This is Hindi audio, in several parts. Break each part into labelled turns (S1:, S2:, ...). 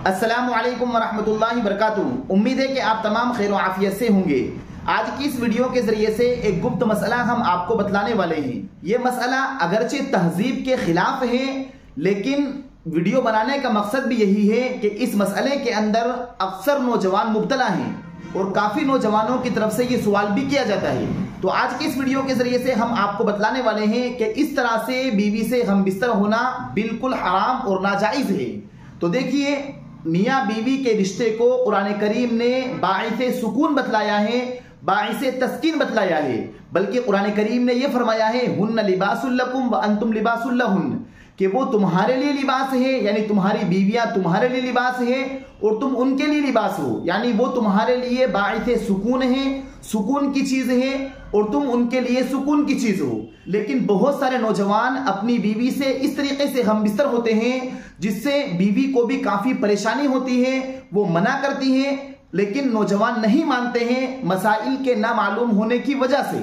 S1: अस्सलामु अलैकुम वरहमतुल्लाहि वबरकातुहू। उम्मीद है कि आप तमाम खैर व आफियत से होंगे। आज की इस वीडियो के जरिए से एक गुप्त मसला हम आपको बतलाने वाले हैं। ये मसला अगरचे तहजीब के खिलाफ है, लेकिन वीडियो बनाने का मकसद भी यही है कि इस मसले के अंदर अक्सर नौजवान मुब्तला हैं और काफ़ी नौजवानों की तरफ से ये सवाल भी किया जाता है। तो आज की इस वीडियो के जरिए से हम आपको बतलाने वाले हैं कि इस तरह से बीवी से हम बिस्तर होना बिल्कुल हराम और नाजायज़ है। तो देखिए, मियाँ बीवी के रिश्ते को कुरान करीम ने बाइसे सुकून बतलाया है, बाइसे तस्कीन बतलाया है। बल्कि कुरान करीम ने यह फरमाया है, हुन्ना लिबासुल लकुम व अंतुम लिबासुल लहुन, कि वो तुम्हारे लिए लिबास है, यानी तुम्हारी बीवियां तुम्हारे लिए लिबास है और तुम उनके लिए लिबास हो, यानी वो तुम्हारे लिए बाइसे सुकून है, सुकून की चीज है और तुम उनके लिए सुकून की चीज हो। लेकिन बहुत सारे नौजवान अपनी बीवी से इस तरीके से हम बिस्तर होते हैं जिससे बीवी को भी काफी परेशानी होती है। वो मना करती है लेकिन नौजवान नहीं मानते हैं मसाइल के ना मालूम होने की वजह से।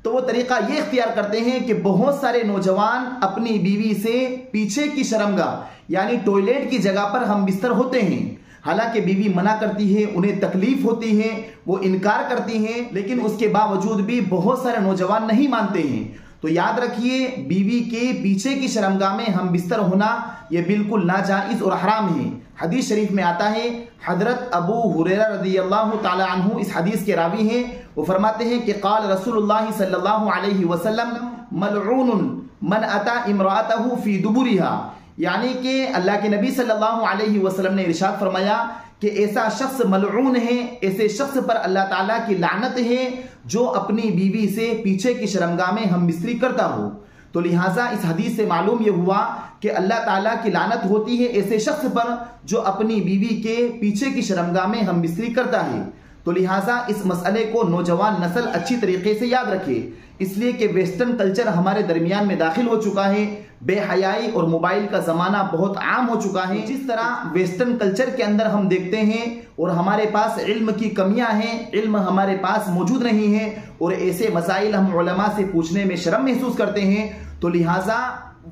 S1: तो वो तरीका ये इख्तियार करते हैं कि बहुत सारे नौजवान अपनी बीवी से पीछे की शर्मगाह यानी टॉयलेट की जगह पर हम बिस्तर होते हैं। हालांकि बीवी मना करती है, उन्हें तकलीफ होती है, वो इनकार करती हैं, लेकिन उसके बावजूद भी बहुत सारे नौजवान नहीं मानते हैं। तो याद रखिए, बीवी के पीछे की शर्मगाह में हम बिस्तर होना ये बिल्कुल नाजायज और हराम है। हदीस शरीफ में आता है, हजरत अबू हुरैरा रज़ियल्लाहु ताला अन्हु इस हदीस के रावी हैं। वो फरमाते हैं कि क़ाल रसूलुल्लाह सल्लल्लाहु अलैहि वसल्लम मलऊनुन मन अता इम्राअतहु फी दुबुरिहा, यानी कि अल्लाह के नबी सल्लल्लाहु अलैहि वसल्लम ने इरशाद फरमाया कि ऐसा शख्स मलऊन है, ऐसे शख्स पर अल्लाह ताला की लानत है जो अपनी बीवी से पीछे की शर्मगाह में हम बिस्तरी करता हो। तो लिहाजा इस हदीस से मालूम यह हुआ कि अल्लाह ताला की लानत होती है ऐसे शख्स पर जो अपनी बीवी के पीछे की शर्मगाह में हम बिस्तरी करता है। तो लिहाजा इस मसले को नौजवान नस्ल अच्छी तरीके से याद रखे, इसलिए कि वेस्टर्न कल्चर हमारे दरमियान में दाखिल हो चुका है। बेहयाई और मोबाइल का जमाना बहुत आम हो चुका है। जिस तरह वेस्टर्न कल्चर के अंदर हम देखते हैं और हमारे पास इल्म की कमियां हैं, इल्म हमारे पास मौजूद नहीं है और ऐसे मसाइल हम उलमा से पूछने में शर्म महसूस करते हैं। तो लिहाजा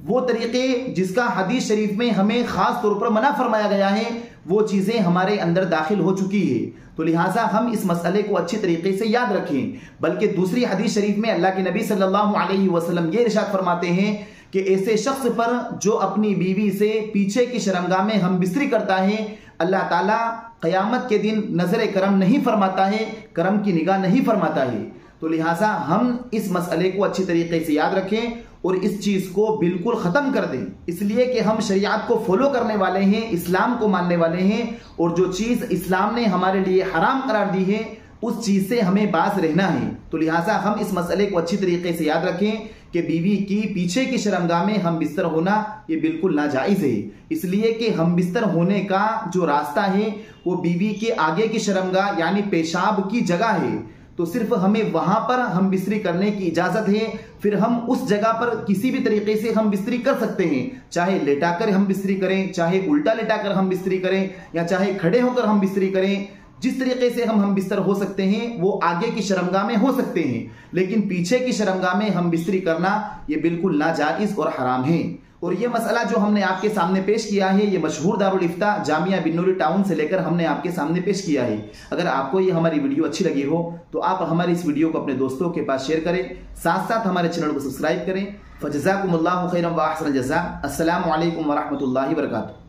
S1: वो तरीके जिसका हदीस शरीफ में हमें खास तौर पर मना फरमाया गया है, वो चीजें हमारे अंदर दाखिल हो चुकी है। तो लिहाजा हम इस मसले को अच्छी तरीके से याद रखें। बल्कि दूसरी हदीस शरीफ में अल्लाह के नबी सल्लल्लाहु अलैहि वसल्लम ये इरशाद फरमाते हैं कि ऐसे शख्स पर जो अपनी बीवी से पीछे की शर्मगाह में हम बिस्तरी करता है, अल्लाह ताला क़यामत के दिन नजर करम नहीं फरमाता है, करम की निगाह नहीं फरमाता है। तो लिहाजा हम इस मसले को अच्छी तरीके से याद रखें और इस चीज को बिल्कुल खत्म कर दें, इसलिए कि हम शरीयत को फॉलो करने वाले हैं, इस्लाम को मानने वाले हैं और जो चीज इस्लाम ने हमारे लिए हराम करार दी है उस चीज से हमें बाज रहना है। तो लिहाजा हम इस मसले को अच्छी तरीके से याद रखें कि बीवी की पीछे की शर्मगाह में हम बिस्तर होना ये बिल्कुल नाजायज है, इसलिए कि हम बिस्तर होने का जो रास्ता है वो बीवी के आगे की शर्मगाह यानी पेशाब की जगह है। तो सिर्फ हमें वहां पर हम बिस्तरी करने की इजाजत है। फिर हम उस जगह पर किसी भी तरीके से हम बिस्तरी कर सकते हैं, चाहे लेटाकर हम बिस्तरी करें, चाहे उल्टा लेटाकर हम बिस्तरी करें या चाहे खड़े होकर हम बिस्तरी करें। जिस तरीके से हम बिस्तर हो सकते हैं वो आगे की शर्मगाह में हो सकते हैं, लेकिन पीछे की शर्मगाह में हम बिस्तरी करना ये बिल्कुल नाजायज और हराम है। और ये मसला जो हमने आपके सामने पेश किया है ये मशहूर दारुल इफ्ता जामिया बिन्नूरी टाउन से लेकर हमने आपके सामने पेश किया है। अगर आपको ये हमारी वीडियो अच्छी लगी हो तो आप हमारी इस वीडियो को अपने दोस्तों के पास शेयर करें, साथ साथ हमारे चैनल को सब्सक्राइब करें। फजज़ाकुमुल्लाहु खैरन व अहसनल जज़ा। अस्सलामु अलैकुम व रहमतुल्लाहि व बरकातुहू।